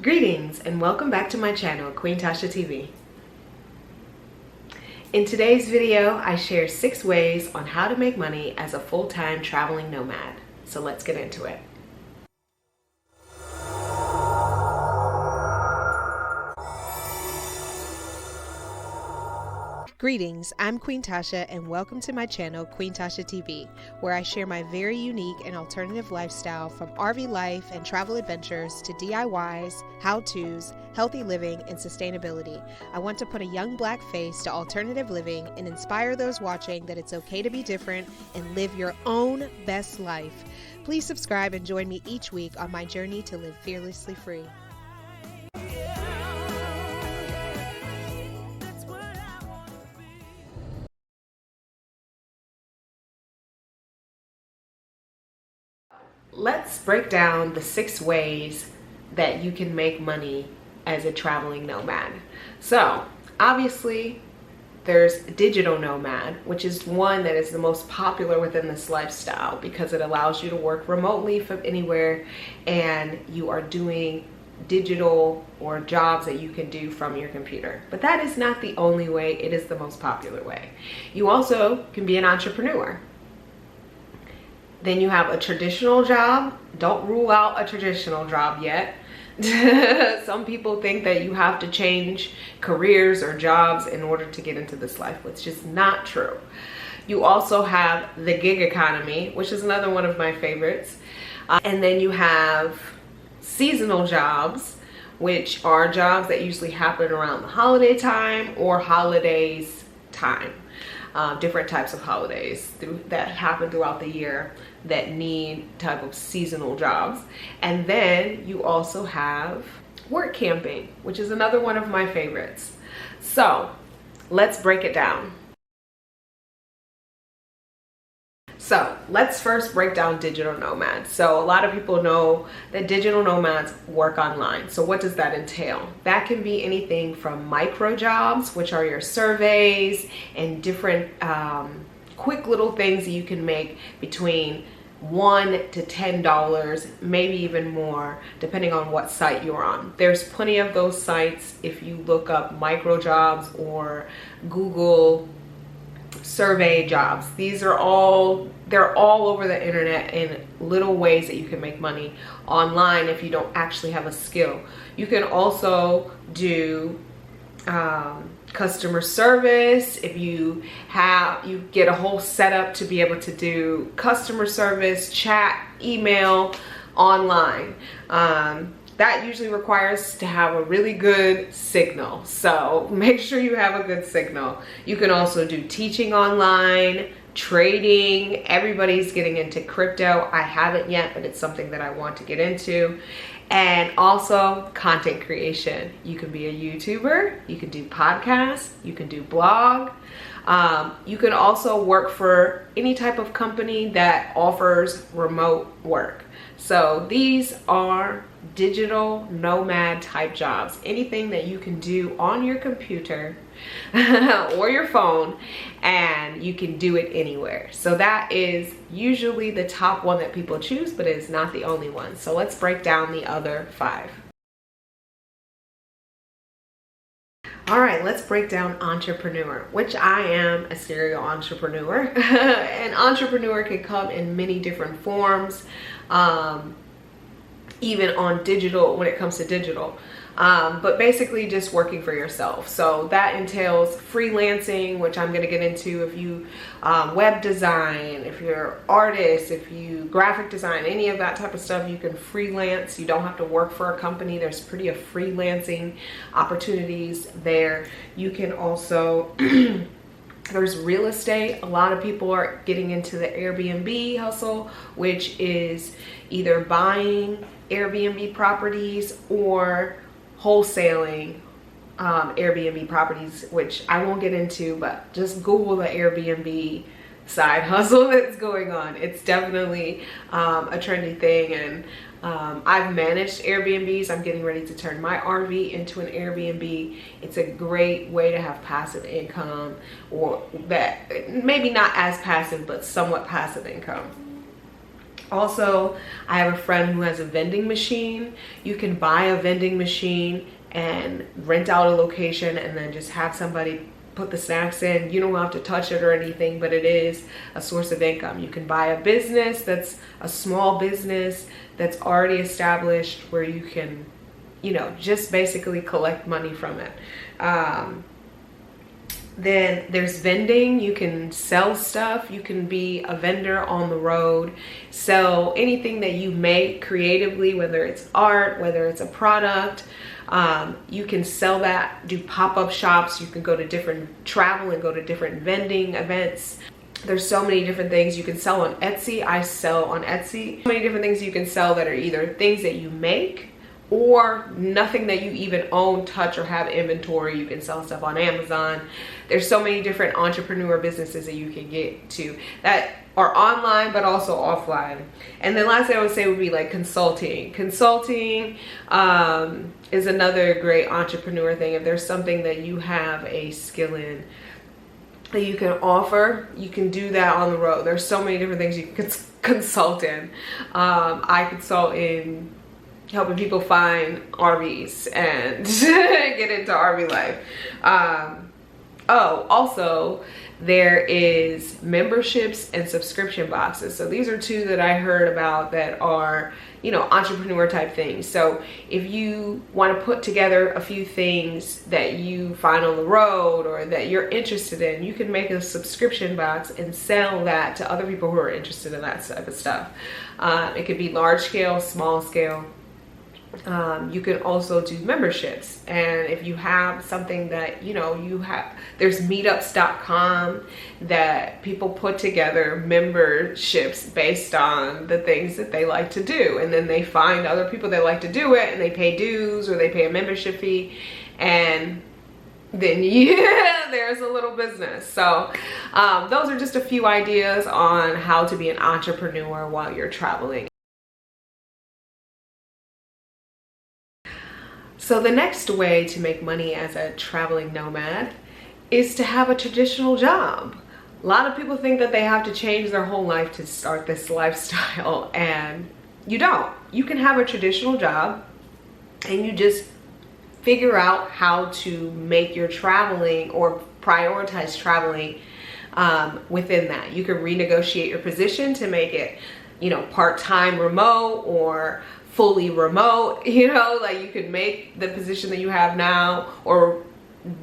Greetings and welcome back to my channel, Queen Tasha TV. In today's video, I share 6 ways on how to make money as a full-time traveling nomad. So let's get into it. Greetings, I'm Queen Tasha and welcome to my channel, Queen Tasha TV, where I share my very unique and alternative lifestyle from RV life and travel adventures to DIYs, how-tos, healthy living, and sustainability. I want to put a young black face to alternative living and inspire those watching that it's okay to be different and live your own best life. Please subscribe and join me each week on my journey to live fearlessly free. Let's break down the 6 ways that you can make money as a traveling nomad. So obviously there's digital nomad, which is one that is the most popular within this lifestyle because it allows you to work remotely from anywhere and you are doing digital or jobs that you can do from your computer. But that is not the only way. It is the most popular way. You also can be an entrepreneur. Then you have a traditional job. Don't rule out a traditional job yet. Some people think that you have to change careers or jobs in order to get into this life, which is not true. You also have the gig economy, which is another one of my favorites. And then you have seasonal jobs, which are jobs that usually happen around the holiday time or holidays time. Different types of holidays that happen throughout the year that need type of seasonal jobs. And then you also have work camping, which is another one of my favorites. So let's break it down. So let's first break down digital nomads. So a lot of people know that digital nomads work online. So what does that entail? That can be anything from micro jobs, which are your surveys and different quick little things that you can make between $1 to $10, maybe even more, depending on what site you're on. There's plenty of those sites if you look up micro jobs or Google survey jobs. They're all over the internet in little ways that you can make money online if you don't actually have a skill. You can also do customer service. If you get a whole setup to be able to do customer service, chat, email online. That usually requires to have a really good signal. So make sure you have a good signal. You can also do teaching online, trading. Everybody's getting into crypto. I haven't yet, but it's something that I want to get into. And also content creation. You can be a YouTuber, you can do podcasts, you can do blog. You can also work for any type of company that offers remote work. So these are digital nomad type jobs, anything that you can do on your computer or your phone, and you can do it anywhere. So that is usually the top one that people choose, but it is not the only one. So let's break down the other 5. All right, let's break down entrepreneur, which I am a serial entrepreneur. An entrepreneur can come in many different forms, even on digital when it comes to digital. But basically just working for yourself. So that entails freelancing, which I'm going to get into. If you web design, if you're artist, if you graphic design, any of that type of stuff, you can freelance. You don't have to work for a company. There's plenty of freelancing opportunities there. You can also there's real estate. A lot of people are getting into the Airbnb hustle, which is either buying Airbnb properties or wholesaling Airbnb properties, which I won't get into, but just Google the Airbnb side hustle that's going on. It's definitely a trendy thing, and I've managed Airbnbs. I'm getting ready to turn my RV into an Airbnb. It's a great way to have passive income, or that maybe not as passive, but somewhat passive income. Also, I have a friend who has a vending machine. You can buy a vending machine and rent out a location and then just have somebody put the snacks in. You don't have to touch it or anything, but it is a source of income. You can buy a business that's a small business that's already established where you can, you know, just basically collect money from it. Then there's vending. You can sell stuff. You can be a vendor on the road, sell anything that you make creatively, whether it's art, whether it's a product. You can sell that, do pop-up shops. You can go to travel and go to different vending events. There's so many different things you can sell on Etsy. I sell on Etsy. So many different things you can sell that are either things that you make or nothing that you even own, touch, or have inventory. You can sell stuff on Amazon. There's so many different entrepreneur businesses that you can get to that are online but also offline. And then lastly, I would say would be like consulting. Consulting is another great entrepreneur thing. If there's something that you have a skill in that you can offer, you can do that on the road. There's so many different things you can consult in. I consult in helping people find RVs and get into RV life. Oh, also there is memberships and subscription boxes. So these are two that I heard about that are, you know, entrepreneur type things. So if you want to put together a few things that you find on the road or that you're interested in, you can make a subscription box and sell that to other people who are interested in that type of stuff. It could be large scale, small scale. You can also do memberships, and if you have something that, you know, there's meetups.com that people put together memberships based on the things that they like to do, and then they find other people that like to do it and they pay dues or they pay a membership fee, and then yeah, there's a little business. So those are just a few ideas on how to be an entrepreneur while you're traveling. So the next way to make money as a traveling nomad is to have a traditional job. A lot of people think that they have to change their whole life to start this lifestyle, and you don't. You can have a traditional job and you just figure out how to make your traveling or prioritize traveling within that. You can renegotiate your position to make it, you know, part-time remote or fully remote, you know, like you could make the position that you have now or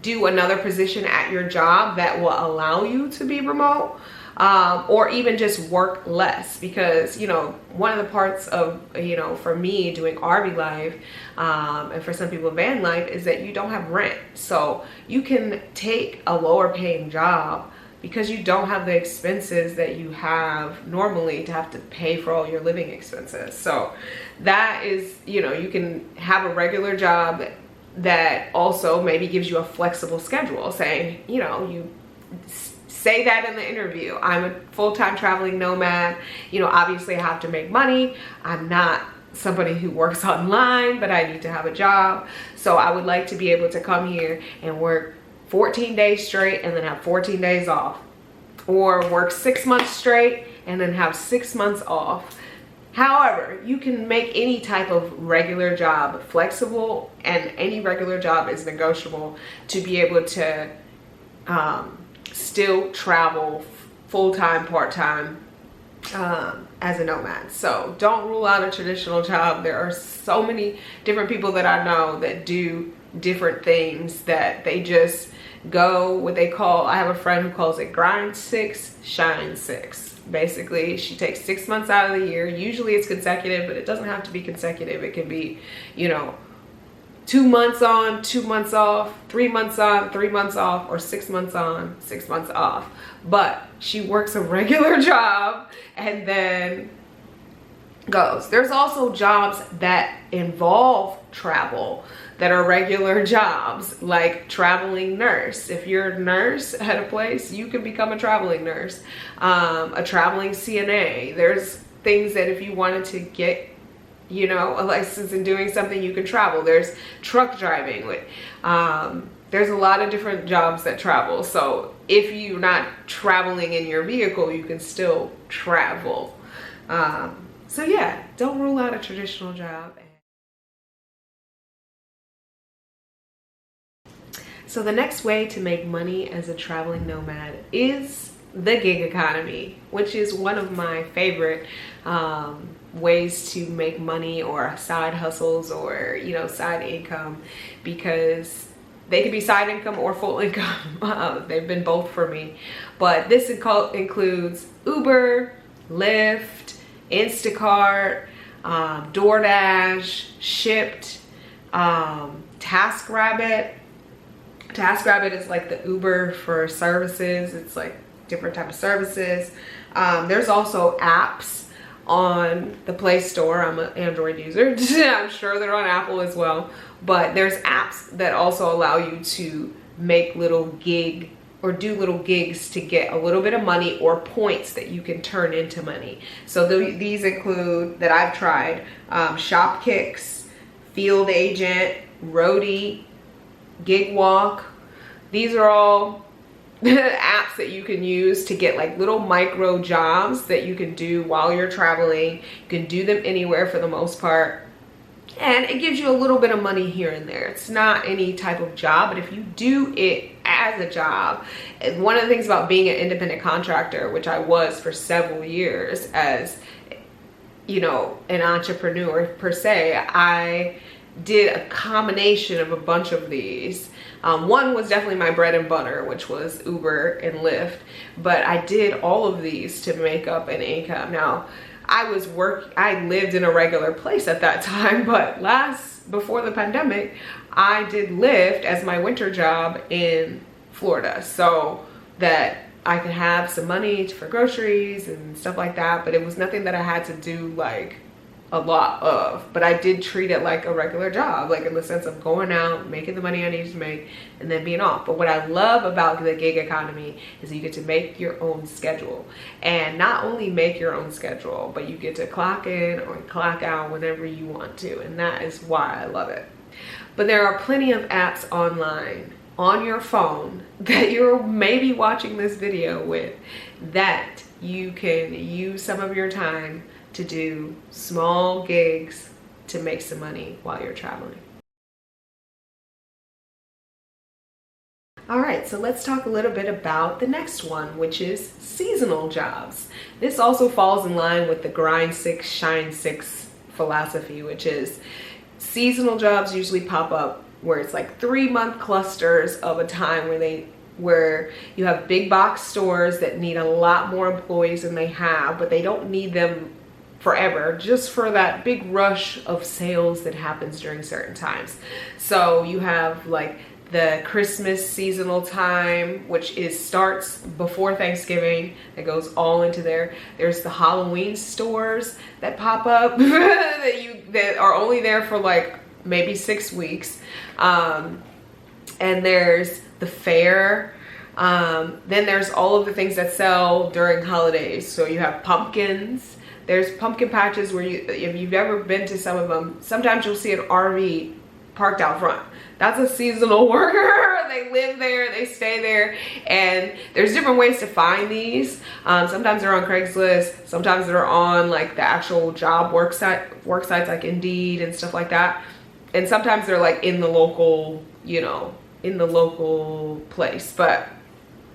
do another position at your job that will allow you to be remote, or even just work less, because, you know, one of the parts of, you know, for me doing RV life and for some people van life is that you don't have rent. So you can take a lower paying job because you don't have the expenses that you have normally to have to pay for all your living expenses. So that is, you know, you can have a regular job that also maybe gives you a flexible schedule, saying, you know, you say that in the interview, I'm a full-time traveling nomad. You know, obviously I have to make money. I'm not somebody who works online, but I need to have a job. So I would like to be able to come here and work 14 days straight and then have 14 days off, or work 6 months straight and then have 6 months off. However, you can make any type of regular job flexible, and any regular job is negotiable to be able to still travel full-time, part-time as a nomad. So don't rule out a traditional job. There are so many different people that I know that do different things, that they just go what they call, I have a friend who calls it grind 6, shine 6. Basically, she takes 6 months out of the year. Usually it's consecutive, but it doesn't have to be consecutive. It can be, you know, 2 months on, 2 months off, 3 months on, 3 months off, or 6 months on, 6 months off. But she works a regular job and then goes. There's also jobs that involve travel that are regular jobs, like traveling nurse. If you're a nurse at a place, you can become a traveling nurse. A traveling CNA. There's things that if you wanted to get, you know, a license in doing something, you can travel. There's truck driving. There's a lot of different jobs that travel. So if you're not traveling in your vehicle, you can still travel. So yeah, don't rule out a traditional job. So the next way to make money as a traveling nomad is the gig economy, which is one of my favorite ways to make money, or side hustles, or side income, because they could be side income or full income. They've been both for me, but this includes Uber, Lyft, Instacart, DoorDash, Shipped, TaskRabbit. TaskRabbit is like the Uber for services. It's like different type of services. There's also apps on the Play Store. I'm an Android user. I'm sure they're on Apple as well. But there's apps that also allow you to make little gig or do little gigs to get a little bit of money or points that you can turn into money. So these include, that I've tried, Shopkicks, Field Agent, Roadie, Gig Walk. These are all apps that you can use to get like little micro jobs that you can do while you're traveling. You can do them anywhere for the most part, and it gives you a little bit of money here and there. It's not any type of job, but if you do it as a job, one of the things about being an independent contractor, which I was for several years as an entrepreneur per se, I did a combination of a bunch of these. One was definitely my bread and butter, which was Uber and Lyft, but I did all of these to make up an income. Now, I lived in a regular place at that time, but before the pandemic, I did Lyft as my winter job in Florida, so that I could have some money for groceries and stuff like that, but it was nothing that I had to do like a lot of, but I did treat it like a regular job, like in the sense of going out, making the money I needed to make, and then being off. But what I love about the gig economy is you get to make your own schedule, and not only make your own schedule, but you get to clock in or clock out whenever you want to, and that is why I love it. But there are plenty of apps online on your phone that you're maybe watching this video with that you can use some of your time to do small gigs to make some money while you're traveling. All right, so let's talk a little bit about the next one, which is seasonal jobs. This also falls in line with the grind 6, shine 6 philosophy, which is seasonal jobs usually pop up where it's like 3-month clusters of a time where you have big box stores that need a lot more employees than they have, but they don't need them forever, just for that big rush of sales that happens during certain times. So you have like the Christmas seasonal time, which starts before Thanksgiving, that goes all into there. There's the Halloween stores that pop up that are only there for like maybe 6 weeks. And there's the fair. Then there's all of the things that sell during holidays. So you have pumpkins. There's pumpkin patches where if you've ever been to some of them, sometimes you'll see an RV parked out front. That's a seasonal worker. They live there, they stay there, and there's different ways to find these. Sometimes they're on Craigslist, sometimes they're on like the actual job work sites like Indeed and stuff like that. And sometimes they're like in the local, in the local place. But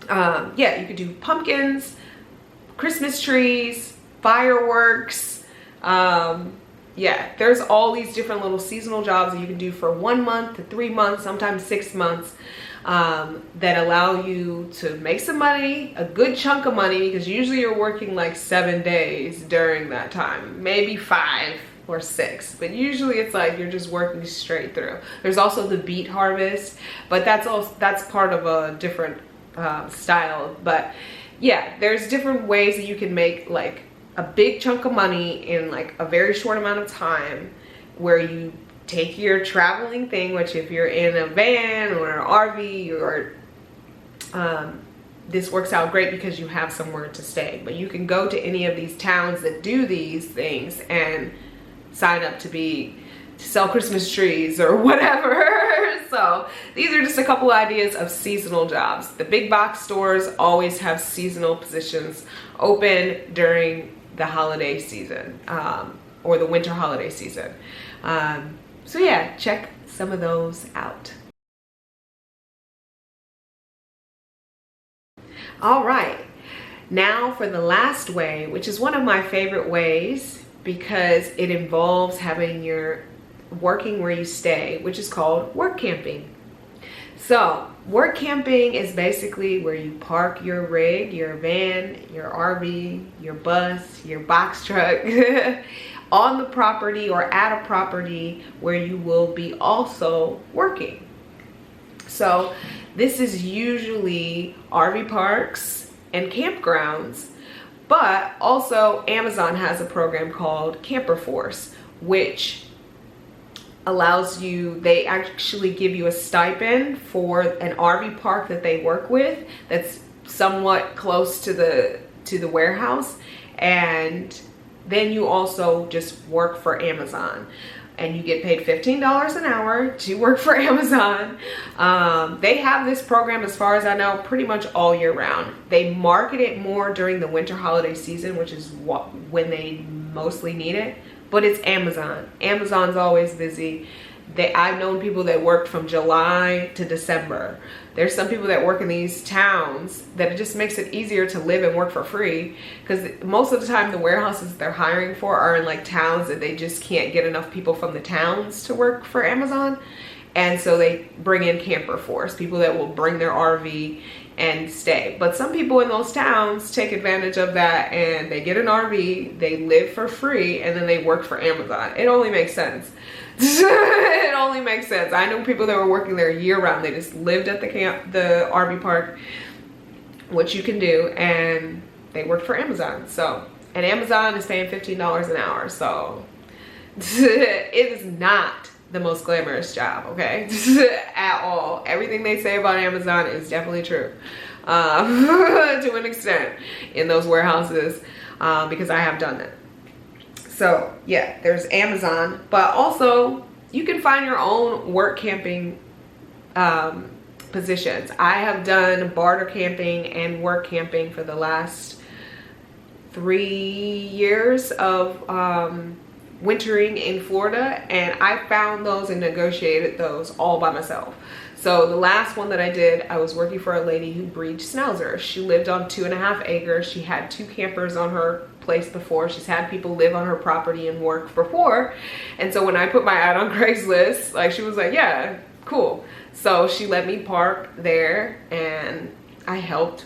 yeah, you could do pumpkins, Christmas trees, fireworks. Yeah, there's all these different little seasonal jobs that you can do for 1 month to 3 months, sometimes 6 months, that allow you to make some money, a good chunk of money, because usually you're working like 7 days during that time, maybe 5 or 6, but usually it's like you're just working straight through. There's also the beet harvest, but that's part of a different style. But yeah, there's different ways that you can make like a big chunk of money in like a very short amount of time, where you take your traveling thing, which if you're in a van or an RV, or this works out great because you have somewhere to stay. But you can go to any of these towns that do these things and sign up to sell Christmas trees or whatever. So these are just a couple ideas of seasonal jobs. The big box stores always have seasonal positions open during the holiday season, or the winter holiday season. So yeah, check some of those out. All right, now for the last way, which is one of my favorite ways because it involves working where you stay, which is called work camping. So work camping is basically where you park your rig, your van, your RV, your bus, your box truck on the property or at a property where you will be also working. So this is usually RV parks and campgrounds, but also Amazon has a program called Camper Force, which allows you, they actually give you a stipend for an RV park that they work with that's somewhat close to the warehouse, and then you also just work for Amazon and you get paid $15 an hour to work for Amazon. They have this program, as far as I know, pretty much all year round. They market it more during the winter holiday season, which is when they mostly need it. But it's Amazon. Amazon's always busy. I've known people that worked from July to December. There's some people that work in these towns that it just makes it easier to live and work for free, because most of the time the warehouses they're hiring for are in like towns that they just can't get enough people from the towns to work for Amazon. And so they bring in Camper Force, people that will bring their RV and stay. But some people in those towns take advantage of that and they get an RV, they live for free, and then they work for Amazon. It only makes sense. It only makes sense. I know people that were working there year round. They just lived at the RV park, which you can do, and they worked for Amazon. So, and Amazon is paying $15 an hour. So it is not the most glamorous job, okay? At all. Everything they say about Amazon is definitely true, to an extent, in those warehouses, because I have done that. So yeah, there's Amazon, but also you can find your own work camping positions. I have done barter camping and work camping for the last 3 years of wintering in Florida, and I found those and negotiated those all by myself. So the last one that I did, I was working for a lady who breeds schnauzers. She lived on 2.5 acres. She had 2 campers on her place before. She's had people live on her property and work before. And so when I put my ad on Craigslist, like, she was like, yeah, cool. So she let me park there, and I helped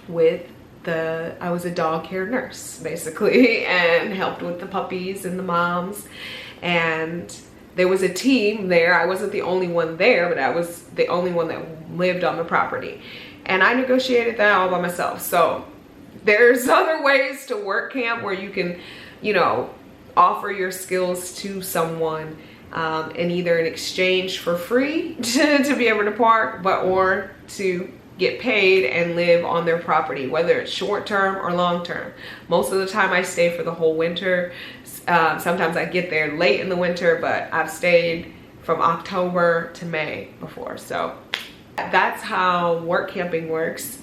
with I was a dog care nurse basically, and helped with the puppies and the moms. And there was a team there. I wasn't the only one there, but I was the only one that lived on the property, and I negotiated that all by myself. So there's other ways to work camp where you can, you know, offer your skills to someone, and either in exchange for free to be able to park, or to get paid and live on their property, whether it's short term or long term. Most of the time I stay for the whole winter. Sometimes I get there late in the winter, but I've stayed from October to May before. So that's how work camping works.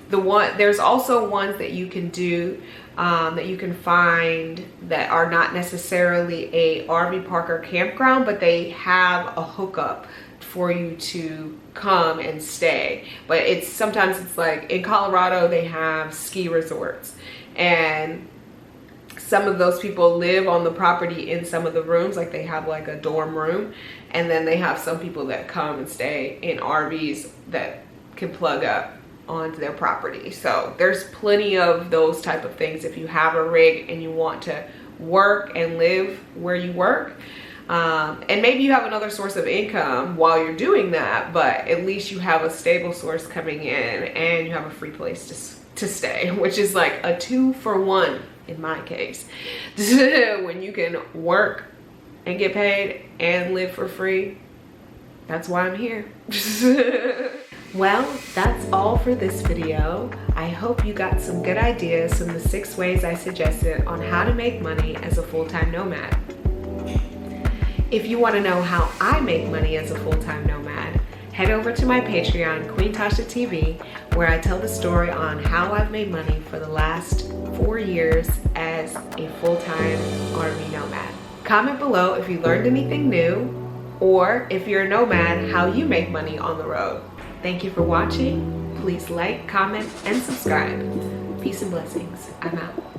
There's also ones that you can do, that you can find that are not necessarily a RV park or campground, but they have a hookup for you to come and stay. But sometimes it's like in Colorado they have ski resorts, and some of those people live on the property in some of the rooms, like they have like a dorm room, and then they have some people that come and stay in RVs that can plug up onto their property. So there's plenty of those type of things if you have a rig and you want to work and live where you work. And maybe you have another source of income while you're doing that, but at least you have a stable source coming in and you have a free place to stay, which is like a 2-for-1 in my case. When you can work and get paid and live for free, that's why I'm here. Well, that's all for this video. I hope you got some good ideas from the 6 ways I suggested on how to make money as a full-time nomad. If you want to know how I make money as a full-time nomad, head over to my Patreon, Queen Tasha TV, where I tell the story on how I've made money for the last 4 years as a full-time Army nomad. Comment below if you learned anything new, or if you're a nomad, how you make money on the road. Thank you for watching. Please like, comment, and subscribe. Peace and blessings. I'm out.